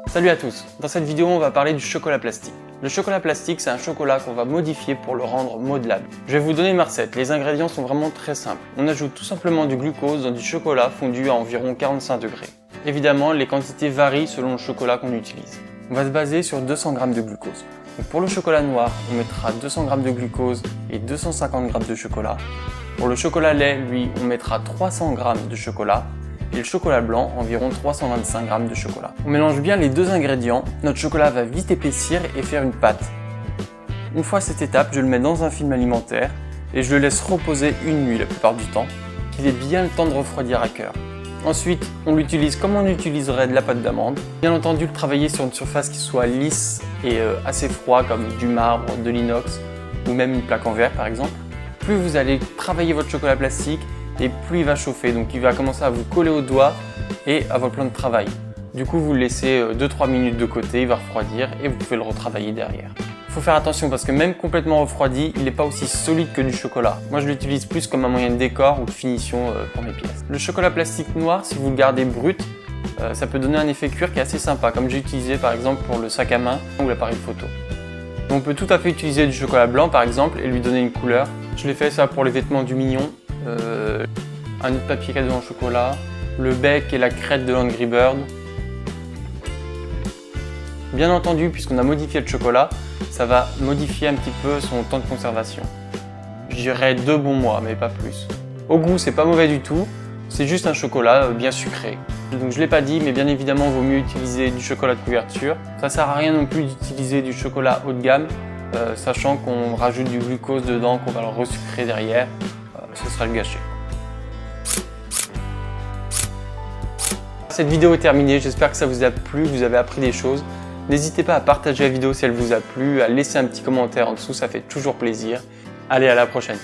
Salut à tous, dans cette vidéo on va parler du chocolat plastique. Le chocolat plastique c'est un chocolat qu'on va modifier pour le rendre modelable. Je vais vous donner ma recette, les ingrédients sont vraiment très simples. On ajoute tout simplement du glucose dans du chocolat fondu à environ 45 degrés. Évidemment les quantités varient selon le chocolat qu'on utilise. On va se baser sur 200 g de glucose. Donc pour le chocolat noir on mettra 200 g de glucose et 250 g de chocolat. Pour le chocolat lait lui on mettra 300 g de chocolat. Et le chocolat blanc, environ 325 g de chocolat. On mélange bien les deux ingrédients, notre chocolat va vite épaissir et faire une pâte. Une fois cette étape, je le mets dans un film alimentaire et je le laisse reposer une nuit la plupart du temps, qu'il ait bien le temps de refroidir à cœur. Ensuite, on l'utilise comme on utiliserait de la pâte d'amande. Bien entendu, le travailler sur une surface qui soit lisse et assez froid comme du marbre, de l'inox ou même une plaque en verre par exemple. Plus vous allez travailler votre chocolat plastique, et plus il va chauffer, donc il va commencer à vous coller au doigt et à votre plan de travail. Du coup, vous le laissez 2-3 minutes de côté, il va refroidir et vous pouvez le retravailler derrière. Il faut faire attention parce que même complètement refroidi, il n'est pas aussi solide que du chocolat. Moi, je l'utilise plus comme un moyen de décor ou de finition pour mes pièces. Le chocolat plastique noir, si vous le gardez brut, ça peut donner un effet cuir qui est assez sympa, comme j'ai utilisé par exemple pour le sac à main ou l'appareil photo. On peut tout à fait utiliser du chocolat blanc par exemple et lui donner une couleur. Je l'ai fait ça pour les vêtements du Mignon. Un autre papier cadeau en chocolat, le bec et la crête de l'Angry Bird. Bien entendu, puisqu'on a modifié le chocolat, ça va modifier un petit peu son temps de conservation. Je dirais 2 bons mois, mais pas plus. Au goût, c'est pas mauvais du tout, c'est juste un chocolat bien sucré. Donc je l'ai pas dit, mais bien évidemment, il vaut mieux utiliser du chocolat de couverture. Ça sert à rien non plus d'utiliser du chocolat haut de gamme, sachant qu'on rajoute du glucose dedans, qu'on va le resucrer derrière. Ce sera le gâcher. Cette vidéo est terminée, j'espère que ça vous a plu, que vous avez appris des choses. N'hésitez pas à partager la vidéo si elle vous a plu, à laisser un petit commentaire en dessous, ça fait toujours plaisir. Allez, à la prochaine.